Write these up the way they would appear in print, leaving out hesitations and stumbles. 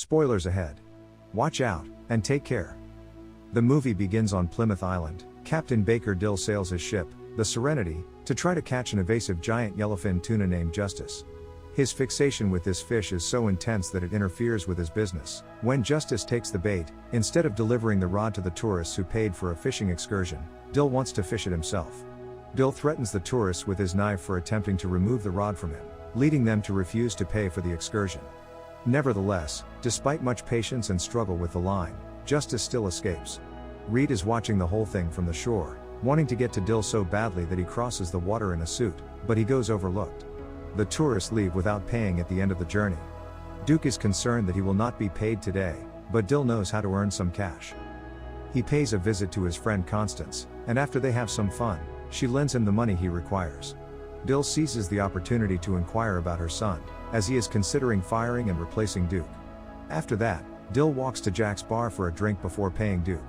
Spoilers ahead. Watch out, and take care. The movie begins on Plymouth Island. Captain Baker Dill sails his ship, the Serenity, to try to catch an evasive giant yellowfin tuna named Justice. His fixation with this fish is so intense that it interferes with his business. When Justice takes the bait, instead of delivering the rod to the tourists who paid for a fishing excursion, Dill wants to fish it himself. Dill threatens the tourists with his knife for attempting to remove the rod from him, leading them to refuse to pay for the excursion. Nevertheless, despite much patience and struggle with the line, Justice still escapes. Reed is watching the whole thing from the shore, wanting to get to Dill so badly that he crosses the water in a suit, but he goes overlooked. The tourists leave without paying at the end of the journey. Duke is concerned that he will not be paid today, but Dill knows how to earn some cash. He pays a visit to his friend Constance, and after they have some fun, she lends him the money he requires. Dill seizes the opportunity to inquire about her son, as he is considering firing and replacing Duke. After that, Dill walks to Jack's bar for a drink before paying Duke.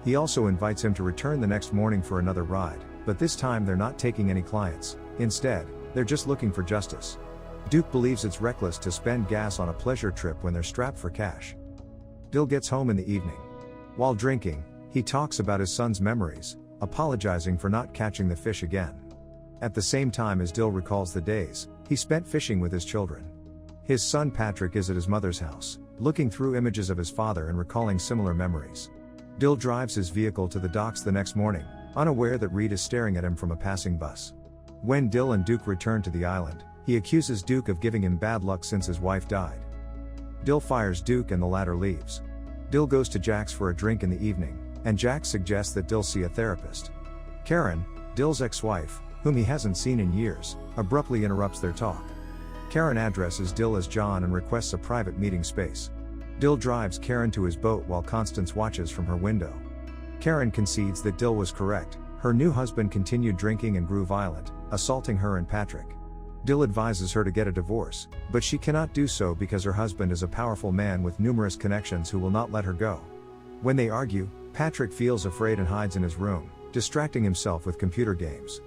He also invites him to return the next morning for another ride, but this time they're not taking any clients. Instead, they're just looking for Justice. Duke believes it's reckless to spend gas on a pleasure trip when they're strapped for cash. Dill gets home in the evening. While drinking, he talks about his son's memories, apologizing for not catching the fish again. At the same time as Dill recalls the days he spent fishing with his children. His son Patrick is at his mother's house, looking through images of his father and recalling similar memories. Dill drives his vehicle to the docks the next morning, unaware that Reed is staring at him from a passing bus. When Dill and Duke return to the island, he accuses Duke of giving him bad luck since his wife died. Dill fires Duke and the latter leaves. Dill goes to Jack's for a drink in the evening, and Jack suggests that Dill see a therapist. Karen, Dill's ex-wife, whom he hasn't seen in years, abruptly interrupts their talk. Karen addresses Dill as John and requests a private meeting space. Dill drives Karen to his boat while Constance watches from her window. Karen concedes that Dill was correct. Her new husband continued drinking and grew violent, assaulting her and Patrick. Dill advises her to get a divorce, but she cannot do so because her husband is a powerful man with numerous connections who will not let her go. When they argue, Patrick feels afraid and hides in his room, distracting himself with computer games.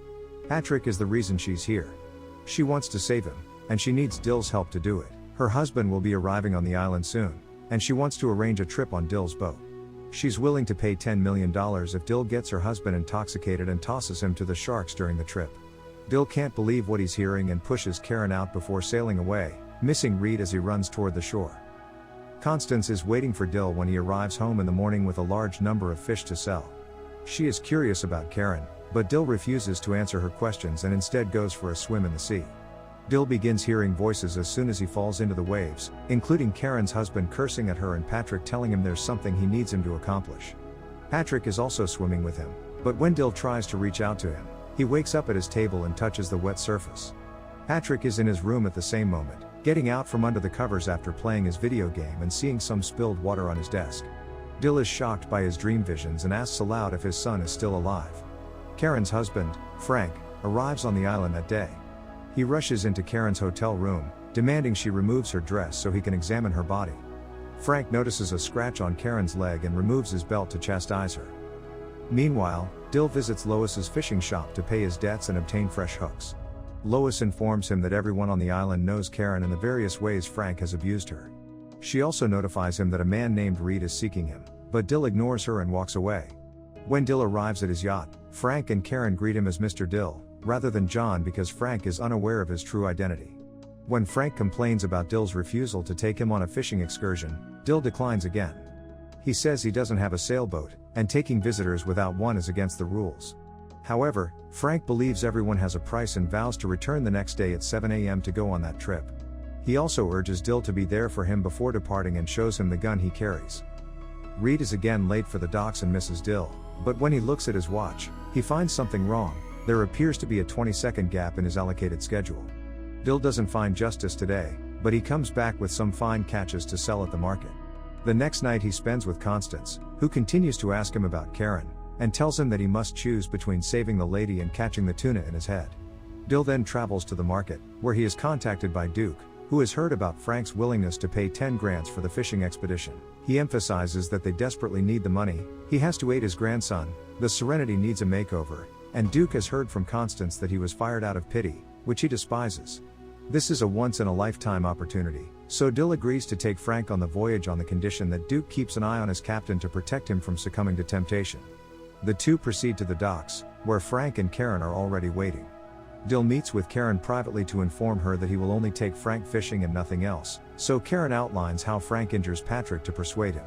Patrick is the reason she's here. She wants to save him, and she needs Dill's help to do it. Her husband will be arriving on the island soon, and she wants to arrange a trip on Dill's boat. She's willing to pay $10 million if Dill gets her husband intoxicated and tosses him to the sharks during the trip. Dill can't believe what he's hearing and pushes Karen out before sailing away, missing Reed as he runs toward the shore. Constance is waiting for Dill when he arrives home in the morning with a large number of fish to sell. She is curious about Karen, but Dill refuses to answer her questions and instead goes for a swim in the sea. Dill begins hearing voices as soon as he falls into the waves, including Karen's husband cursing at her and Patrick telling him there's something he needs him to accomplish. Patrick is also swimming with him, but when Dill tries to reach out to him, he wakes up at his table and touches the wet surface. Patrick is in his room at the same moment, getting out from under the covers after playing his video game and seeing some spilled water on his desk. Dill is shocked by his dream visions and asks aloud if his son is still alive. Karen's husband, Frank, arrives on the island that day. He rushes into Karen's hotel room, demanding she removes her dress so he can examine her body. Frank notices a scratch on Karen's leg and removes his belt to chastise her. Meanwhile, Dill visits Lois's fishing shop to pay his debts and obtain fresh hooks. Lois informs him that everyone on the island knows Karen and the various ways Frank has abused her. She also notifies him that a man named Reed is seeking him, but Dill ignores her and walks away. When Dill arrives at his yacht, Frank and Karen greet him as Mr. Dill, rather than John because Frank is unaware of his true identity. When Frank complains about Dill's refusal to take him on a fishing excursion, Dill declines again. He says he doesn't have a sailboat, and taking visitors without one is against the rules. However, Frank believes everyone has a price and vows to return the next day at 7 a.m. to go on that trip. He also urges Dill to be there for him before departing and shows him the gun he carries. Reed is again late for the docks and misses Dill, but when he looks at his watch, he finds something wrong. There appears to be a 20-second gap in his allocated schedule. Dill doesn't find Justice today, but he comes back with some fine catches to sell at the market. The next night he spends with Constance, who continues to ask him about Karen, and tells him that he must choose between saving the lady and catching the tuna in his head. Dill then travels to the market, where he is contacted by Duke, who has heard about Frank's willingness to pay 10 grand for the fishing expedition. He emphasizes that they desperately need the money. He has to aid his grandson, the Serenity needs a makeover, and Duke has heard from Constance that he was fired out of pity, which he despises. This is a once-in-a-lifetime opportunity, So Dill agrees to take Frank on the voyage on the condition that Duke keeps an eye on his captain to protect him from succumbing to temptation. The two proceed to the docks, where Frank and Karen are already waiting. Dill meets with Karen privately to inform her that he will only take Frank fishing and nothing else, so Karen outlines how Frank injures Patrick to persuade him.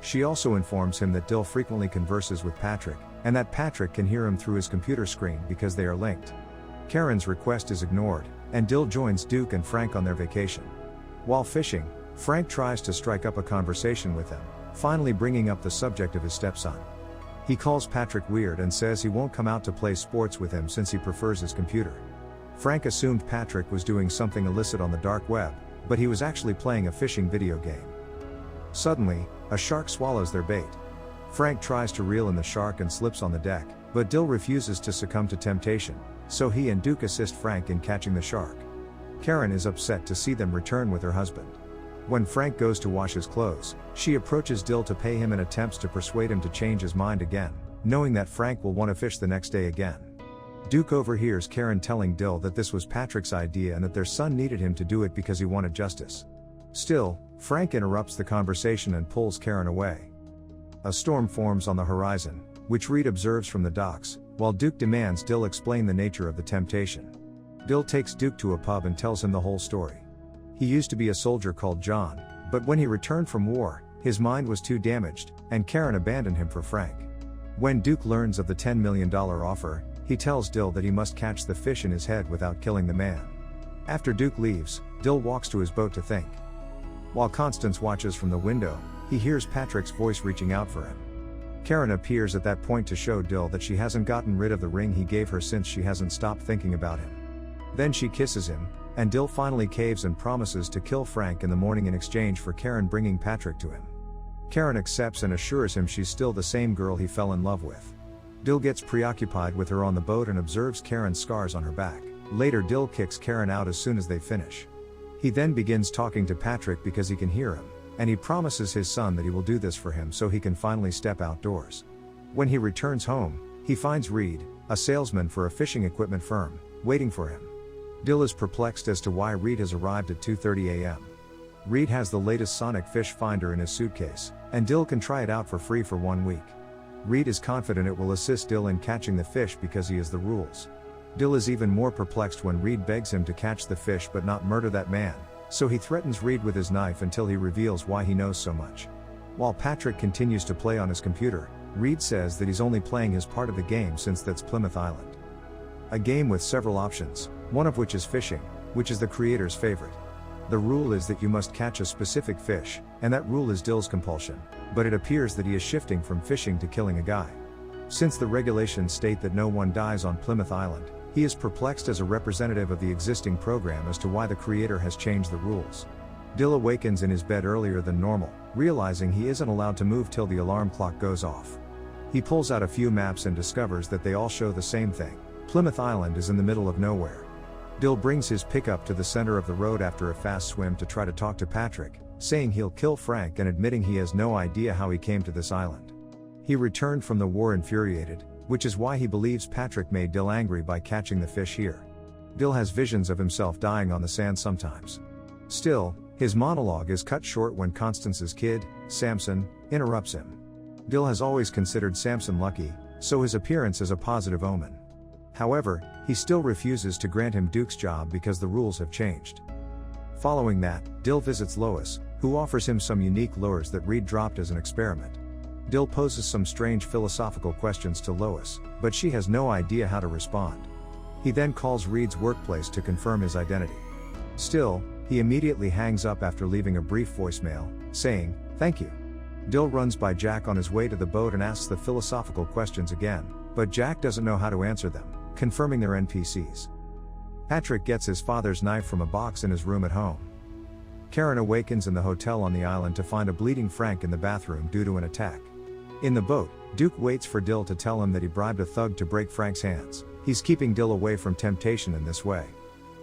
She also informs him that Dill frequently converses with Patrick, and that Patrick can hear him through his computer screen because they are linked. Karen's request is ignored, and Dill joins Duke and Frank on their vacation. While fishing, Frank tries to strike up a conversation with them, finally bringing up the subject of his stepson. He calls Patrick weird and says he won't come out to play sports with him since he prefers his computer. Frank assumed Patrick was doing something illicit on the dark web, but he was actually playing a fishing video game. Suddenly, a shark swallows their bait. Frank tries to reel in the shark and slips on the deck, but Dill refuses to succumb to temptation, so he and Duke assist Frank in catching the shark. Karen is upset to see them return with her husband. When Frank goes to wash his clothes, she approaches Dill to pay him and attempts to persuade him to change his mind again, knowing that Frank will want to fish the next day again. Duke overhears Karen telling Dill that this was Patrick's idea and that their son needed him to do it because he wanted justice. Still, Frank interrupts the conversation and pulls Karen away. A storm forms on the horizon, which Reed observes from the docks, while Duke demands Dill explain the nature of the temptation. Dill takes Duke to a pub and tells him the whole story. He used to be a soldier called John, but when he returned from war, his mind was too damaged, and Karen abandoned him for Frank. When Duke learns of the $10 million offer, he tells Dill that he must catch the fish in his head without killing the man. After Duke leaves, Dill walks to his boat to think. While Constance watches from the window, he hears Patrick's voice reaching out for him. Karen appears at that point to show Dill that she hasn't gotten rid of the ring he gave her since she hasn't stopped thinking about him. Then she kisses him, and Dill finally caves and promises to kill Frank in the morning in exchange for Karen bringing Patrick to him. Karen accepts and assures him she's still the same girl he fell in love with. Dill gets preoccupied with her on the boat and observes Karen's scars on her back. Later, Dill kicks Karen out as soon as they finish. He then begins talking to Patrick because he can hear him, and he promises his son that he will do this for him so he can finally step outdoors. When he returns home, he finds Reed, a salesman for a fishing equipment firm, waiting for him. Dill is perplexed as to why Reed has arrived at 2:30 a.m. Reed has the latest sonic fish finder in his suitcase, and Dill can try it out for free for 1 week. Reed is confident it will assist Dill in catching the fish because he has the rules. Dill is even more perplexed when Reed begs him to catch the fish but not murder that man, so he threatens Reed with his knife until he reveals why he knows so much. While Patrick continues to play on his computer, Reed says that he's only playing his part of the game since that's Plymouth Island. A game with several options, one of which is fishing, which is the creator's favorite. The rule is that you must catch a specific fish, and that rule is Dill's compulsion, but it appears that he is shifting from fishing to killing a guy. Since the regulations state that no one dies on Plymouth Island, he is perplexed as a representative of the existing program as to why the creator has changed the rules. Dill awakens in his bed earlier than normal, realizing he isn't allowed to move till the alarm clock goes off. He pulls out a few maps and discovers that they all show the same thing. Plymouth Island is in the middle of nowhere. Dill brings his pickup to the center of the road after a fast swim to try to talk to Patrick, saying he'll kill Frank and admitting he has no idea how he came to this island. He returned from the war infuriated, which is why he believes Patrick made Dill angry by catching the fish here. Dill has visions of himself dying on the sand sometimes. Still, his monologue is cut short when Constance's kid, Samson, interrupts him. Dill has always considered Samson lucky, so his appearance is a positive omen. However, he still refuses to grant him Duke's job because the rules have changed. Following that, Dill visits Lois, who offers him some unique lures that Reed dropped as an experiment. Dill poses some strange philosophical questions to Lois, but she has no idea how to respond. He then calls Reed's workplace to confirm his identity. Still, he immediately hangs up after leaving a brief voicemail, saying, "Thank you." Dill runs by Jack on his way to the boat and asks the philosophical questions again, but Jack doesn't know how to answer them, confirming they're NPCs. Patrick gets his father's knife from a box in his room at home. Karen awakens in the hotel on the island to find a bleeding Frank in the bathroom due to an attack. In the boat, Duke waits for Dill to tell him that he bribed a thug to break Frank's hands. He's keeping Dill away from temptation in this way.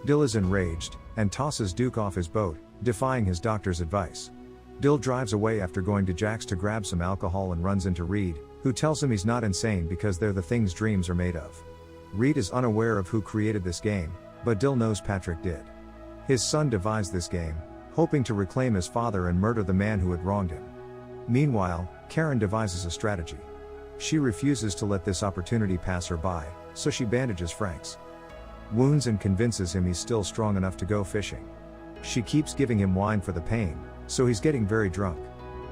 Dill is enraged, and tosses Duke off his boat, defying his doctor's advice. Dill drives away after going to Jack's to grab some alcohol and runs into Reed, who tells him he's not insane because they're the things dreams are made of. Reed is unaware of who created this game, but Dill knows Patrick did. His son devised this game, hoping to reclaim his father and murder the man who had wronged him. Meanwhile, Karen devises a strategy. She refuses to let this opportunity pass her by, so she bandages Frank's wounds and convinces him he's still strong enough to go fishing. She keeps giving him wine for the pain, so he's getting very drunk.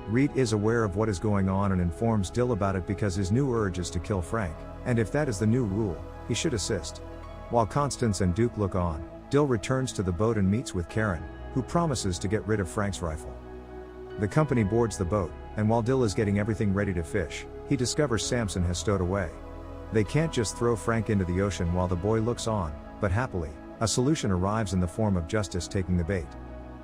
Reed is aware of what is going on and informs Dill about it because his new urge is to kill Frank, and if that is the new rule, he should assist. While Constance and Duke look on, Dill returns to the boat and meets with Karen, who promises to get rid of Frank's rifle. The company boards the boat, and while Dill is getting everything ready to fish, he discovers Samson has stowed away. They can't just throw Frank into the ocean while the boy looks on, but happily, a solution arrives in the form of Justice taking the bait.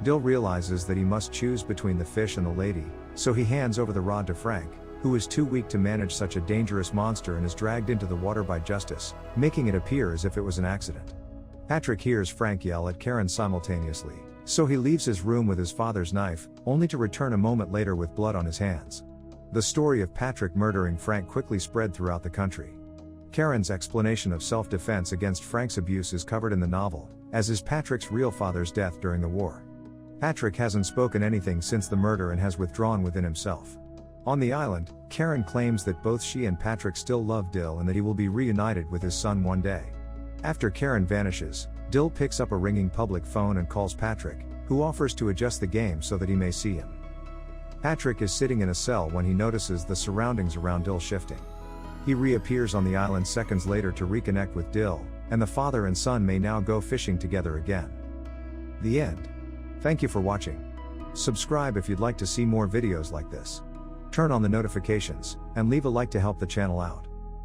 Dill realizes that he must choose between the fish and the lady, so he hands over the rod to Frank, who is too weak to manage such a dangerous monster and is dragged into the water by Justice, making it appear as if it was an accident. Patrick hears Frank yell at Karen simultaneously, so he leaves his room with his father's knife, only to return a moment later with blood on his hands. The story of Patrick murdering Frank quickly spread throughout the country. Karen's explanation of self-defense against Frank's abuse is covered in the novel, as is Patrick's real father's death during the war. Patrick hasn't spoken anything since the murder and has withdrawn within himself. On the island, Karen claims that both she and Patrick still love Dill and that he will be reunited with his son one day. After Karen vanishes, Dill picks up a ringing public phone and calls Patrick, who offers to adjust the game so that he may see him. Patrick is sitting in a cell when he notices the surroundings around Dill shifting. He reappears on the island seconds later to reconnect with Dill, and the father and son may now go fishing together again. The end. Thank you for watching. Subscribe if you'd like to see more videos like this. Turn on the notifications, and leave a like to help the channel out.